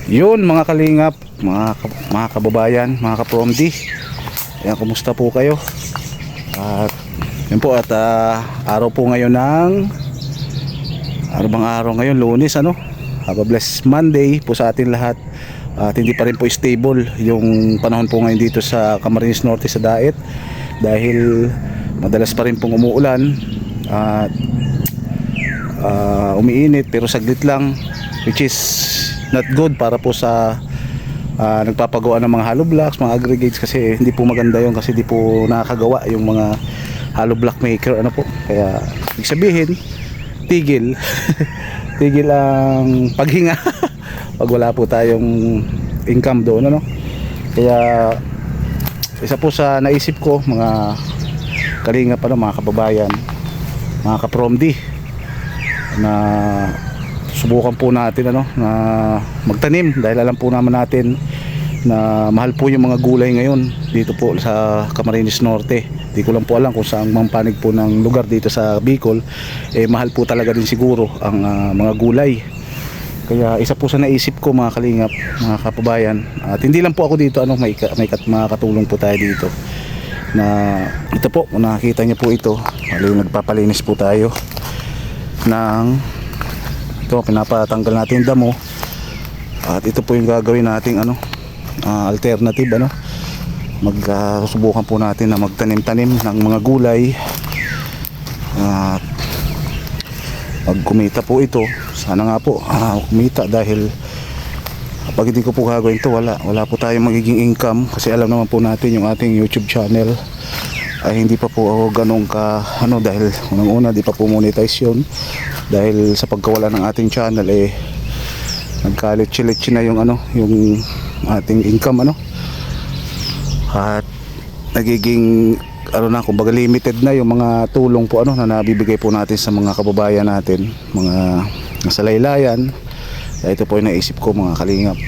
Yun mga kalingap, mga kababayan, mga kapromdi. Ayan, kumusta po kayo? At yun po, at araw po ngayon ng ano bang araw ngayon? Lunes, ano? Have a blessed Monday po sa atin lahat. At hindi pa rin po stable yung panahon po ngayon dito sa Camarines Norte sa Daet, dahil madalas pa rin pong umuulan at umiinit pero saglit lang, which is not good para po sa nagpapagawa ng mga hollow blocks, mga aggregates, kasi hindi po maganda yun, kasi hindi po nakakagawa yung mga hollow block maker, ano po. Kaya ibig sabihin, tigil tigil ang paghinga pag wala po tayong income doon, ano. Kaya isa po sa naisip ko, mga kalingap, mga kababayan, mga kapromdi, na subukan po natin na magtanim, dahil alam po naman natin na mahal po yung mga gulay ngayon dito po sa Camarines Norte. Di ko lang po alam kung saan mang panig po ng lugar dito sa Bicol, mahal po talaga din siguro ang mga gulay. Kaya isa po sa naisip ko, mga kalingap, mga kababayan, at hindi lang po ako dito, may makakatulong po tayo dito, na ito po, kung nakikita niyo po ito, nagpapalinis po tayo ng ito, pinapatanggal natin yung damo. At ito po yung gagawin nating alternative, magsusubukan po natin na magtanim-tanim ng mga gulay. At pag kumita po ito, sana nga po kumita, dahil pag hindi ko po gagawin ito, wala po tayong magiging income, kasi alam naman po natin yung ating YouTube channel ay hindi pa po ako ganun dahil unang-una di pa po monetize yun, dahil sa pagkawala ng ating channel nagkalit-chilit na yung yung ating income, at nagiging kumbaga limited na yung mga tulong po na nabibigay po natin sa mga kababayan natin, mga nasa laylayan. Kaya ito po yung naisip ko, mga kalingap,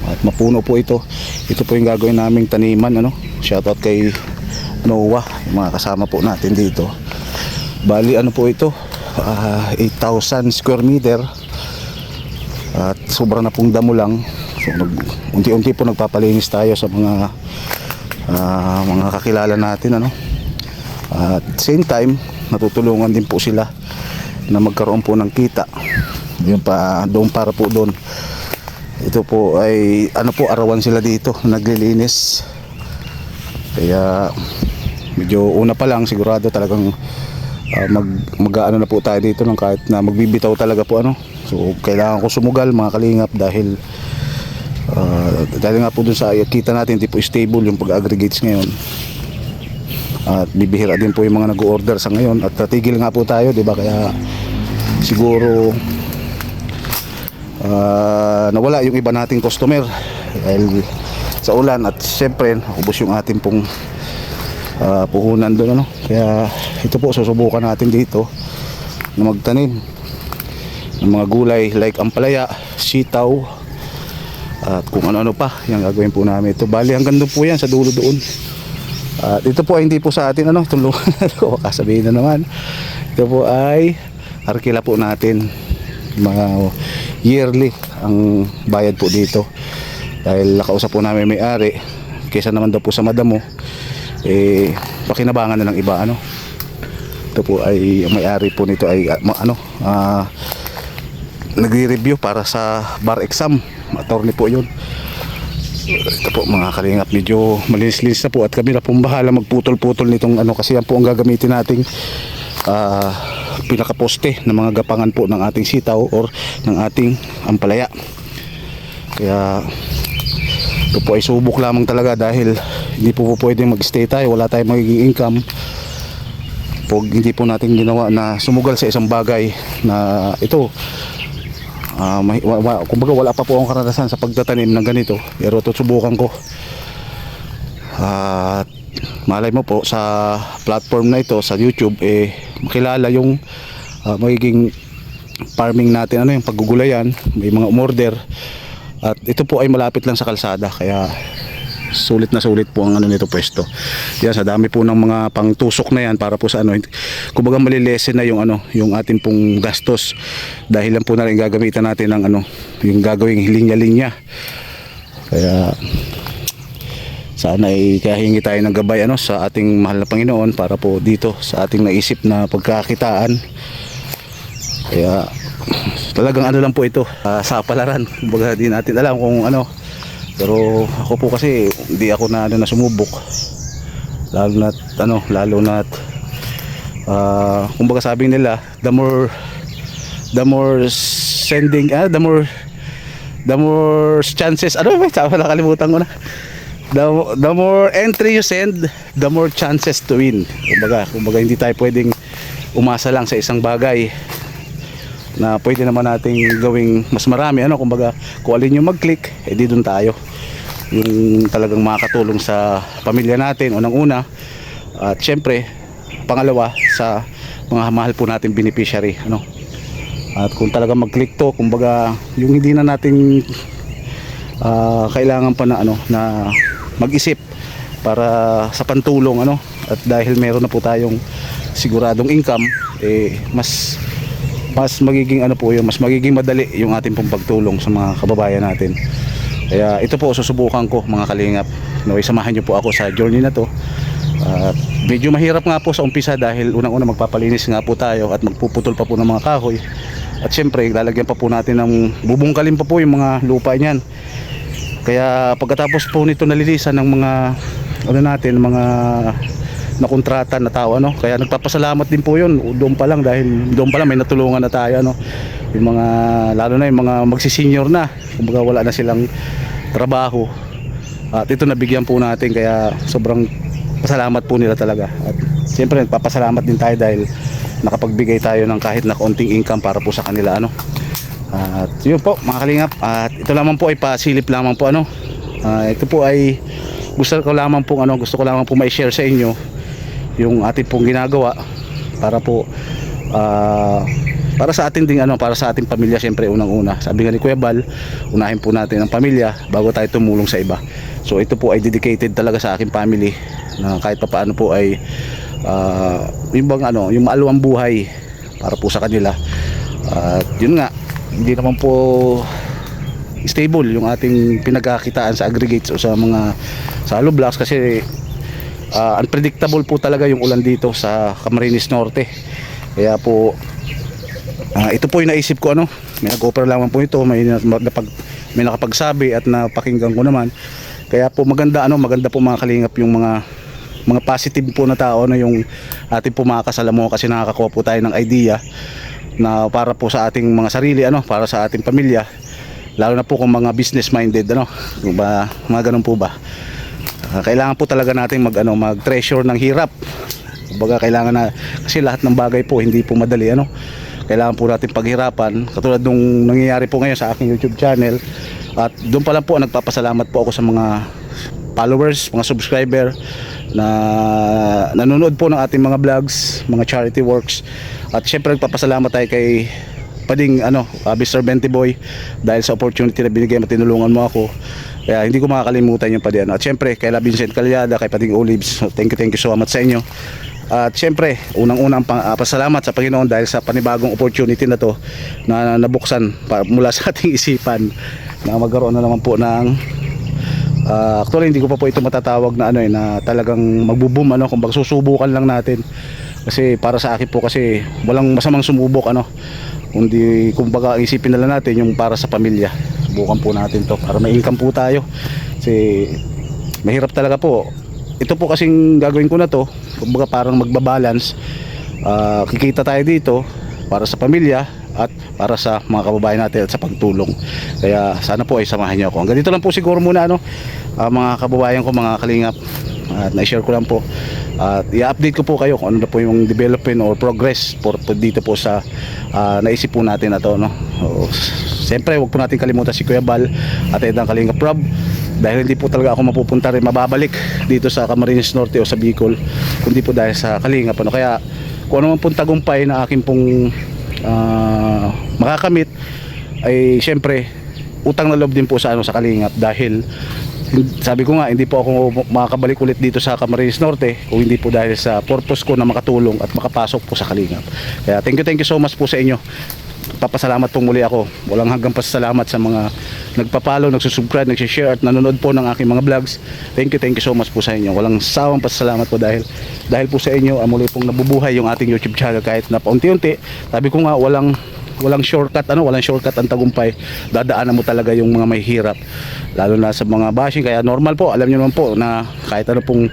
at mapuno po ito po yung gagawin naming taniman, shoutout kay Noah, yung mga kasama po natin dito. Bali po ito, 8,000 square meter, at sobra na pong damo lang. So unti-unti po nagpapalinis tayo sa mga kakilala natin, at same time natutulungan din po sila na magkaroon po ng kita. Yun pa doon, para po doon, ito po ay arawan sila dito naglilinis. Kaya medyo una pa lang sigurado talagang mag-ano na po tayo dito, kahit na magbibitaw talaga po, so kailangan ko sumugal, mga kalingap, dahil nga po dun sa kita natin, hindi po stable yung pag-aggregates ngayon, at bibihira din po yung mga nag-order sa ngayon, at tatigil nga po tayo, diba? Kaya siguro nawala yung iba nating customer dahil sa ulan, at syempre ubos yung ating pong puhunan doon, Kaya ito po, susubukan natin dito na magtanim ng mga gulay like ampalaya, sitaw, at kung ano-ano pa yung gagawin po namin. Ito bali hanggang doon po yan sa dulo doon. At ito po ay hindi po sa atin itong lugar kasabihin na naman, ito po ay arkila po natin, mga yearly ang bayad po dito, dahil nakausap po namin may-ari, kaysa naman daw po sa madamo pakinabangan na ng iba, Ito po ay may-ari po nito ay nagre-review para sa bar exam, attorney po yun. Ito po, mga kalingap, medyo malinis-linis na po, at kami na pong bahala magputol-putol nitong kasi yan po ang gagamitin nating pinakaposte ng mga gapangan po ng ating sitaw or ng ating ampalaya. Kaya ito po ay subok lamang talaga, dahil hindi po pwedeng mag-stay tayo, wala tayong magiging income pag hindi po natin ginawa na sumugal sa isang bagay na ito. Kumbaga wala pa po akong karanasan sa pagtatanim ng ganito, pero ito subukan ko, at malay mo po sa platform na ito sa YouTube makilala yung magiging farming natin, yung paggugulayan, may mga umorder, at ito po ay malapit lang sa kalsada. Kaya sulit na sulit po ang ano nito pwesto. Yan, sa dami po ng mga pangtusok na yan para po sa ano, kumbaga malilesen na yung ano, yung ating pong gastos dahil lang po na rin gagamitan natin ng ano, yung gagawing linya-linya. Kaya sana ay kaya hingi tayo ng gabay ano sa ating mahal na Panginoon para po dito sa ating naisip na pagkakitaan. Kaya talagang ano lang po ito, sa palaran. Kumbaga di natin alam kung ano. Pero ako po kasi hindi ako na ano na sumubok. Lalo na kumbaga sabi nila, the more sending the more chances, ano ba? Nakalimutan ko na. The more entry you send, the more chances to win. Kumbaga hindi tayo pwedeng umasa lang sa isang bagay na pwede naman nating gawing mas marami ano, kumbaga kung alin yung mag-click, di doon tayo. Yung talagang makakatulong sa pamilya natin unang-una, at syempre pangalawa sa mga mahal po natin beneficiary ano. At kung talagang mag-click to, kumbaga yung hindi na nating kailangan pa na ano na mag-isip para sa pantulong ano, at dahil meron na po tayong siguradong income, mas magiging ano po yun, mas magiging madali yung ating pong pagtulong sa mga kababayan natin. Kaya ito po susubukan ko mga kalingap, naway samahan nyo po ako sa journey na to. Medyo mahirap nga po sa umpisa dahil unang-una magpapalinis nga po tayo at magpuputol pa po ng mga kahoy, at syempre lalagyan pa po natin ng bubungkalin pa po yung mga lupa niyan. Kaya pagkatapos po nito nalilisan ng mga ano natin, mga nakontrata na tao ano, kaya nagpapasalamat din po yun doon pa lang, dahil doon pa lang may natulungan na tayo ano, yung mga lalo na yung mga magsisenior na, kumbaga wala na silang trabaho, at ito nabigyan po natin, kaya sobrang pasalamat po nila talaga. At siyempre nagpapasalamat din tayo dahil nakapagbigay tayo ng kahit na konting income para po sa kanila ano. At yun po mga kalingap, at ito lamang po ay pasilip lamang po ano. Ito po ay gusto ko lamang po mai-share sa inyo yung ating pong ginagawa para po para sa ating ding ano, para sa ating pamilya. Siyempre unang-una, sabi nga ni Kuya Bal, unahin po natin ang pamilya bago tayo tumulong sa iba. So ito po ay dedicated talaga sa aking family, na kahit pa paano po ay yung bang ano, yung maaluang buhay para po sa kanila. At yun nga, hindi naman po stable yung ating pinagkakitaan sa aggregates o sa mga hollow blocks kasi unpredictable po talaga yung ulan dito sa Camarines Norte. Kaya po ito po yung naisip ko ano, may nag-offer lamang po ito, may nakapagsabi at napakinggan ko naman. Kaya po maganda po mga kalingap yung mga positive po na tao na yung ating po makakasalamuha, kasi nakakakuha po tayo ng idea na para po sa ating mga sarili ano, para sa ating pamilya, lalo na po kung mga business minded ano, mga ganun po ba. Kailangan po talaga nating mag-treasure ng hirap. Kumbaga kailangan na, kasi lahat ng bagay po hindi po madali ano. Kailangan po natin paghirapan, katulad nung nangyayari po ngayon sa aking YouTube channel. At doon pa lang po nagpapasalamat po ako sa mga followers, mga subscriber na nanonood po ng ating mga vlogs, mga charity works. At syempre nagpapasalamat tayo kay Pading Mr. Benty Boy, dahil sa opportunity na binigay mo, tinulungan mo ako. Kaya hindi ko makakalimutan yung Padi At syempre kay Vincent Calyada, kay Pading Olives, thank you so much sa inyo. At syempre unang-unang pasalamat sa Panginoon dahil sa panibagong opportunity na to na nabuksan mula sa ating isipan na magkaroon na naman po ng actually hindi ko pa po ito matatawag na na talagang magbo-boom kung susubukan lang natin. Kasi para sa akin po, kasi walang masamang sumubok kundi kumbaga isipin na lang natin yung para sa pamilya. Subukan po natin to para may income po tayo, kasi mahirap talaga po. Ito po kasing gagawin ko na to, kumbaga parang magbabalance. Kikita tayo dito para sa pamilya at para sa mga kababayan natin at sa pagtulong. Kaya sana po ay samahan niyo ako. Hanggang dito lang po siguro muna mga kababayan ko, mga kalingap. At na-share ko lang po at i-update ko po kayo kung ano na po yung development or progress po dito po sa naisip po natin na to Siyempre huwag po natin kalimutan si Kuya Bal at Edang Kalingap Rob, dahil hindi po talaga ako mapupunta rin mababalik dito sa Camarines Norte o sa Bicol kundi po dahil sa Kalingap Kaya kung ano man pong tagumpay na aking pong makakamit ay siyempre utang na loob din po sa sa Kalingap, dahil sabi ko nga, hindi po ako makakabalik ulit dito sa Camarines Norte kung hindi po dahil sa purpose ko na makatulong at makapasok po sa Kalingap. Kaya thank you so much po sa inyo. Papasalamat po muli ako. Walang hanggang pasalamat sa mga nagpa-follow, nagsusubscribe, nagsishare at nanonood po ng aking mga vlogs. Thank you so much po sa inyo. Walang sawang pasalamat po dahil po sa inyo muli pong nabubuhay yung ating YouTube channel kahit na paunti-unti. Sabi ko nga, walang shortcut, walang shortcut ang tagumpay. Dadaanan mo talaga yung mga may hirap, lalo na sa mga bashing. Kaya normal po, alam niyo naman po na kahit ano pong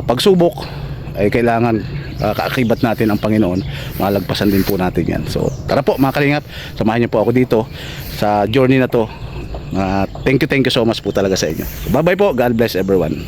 pagsubok ay kailangan kaakibat natin ang Panginoon. Malagpasan din po natin yan. So tara po mga kalingap, samahan niyo po ako dito sa journey na to. Thank you so much po talaga sa inyo. Bye bye po, God bless everyone.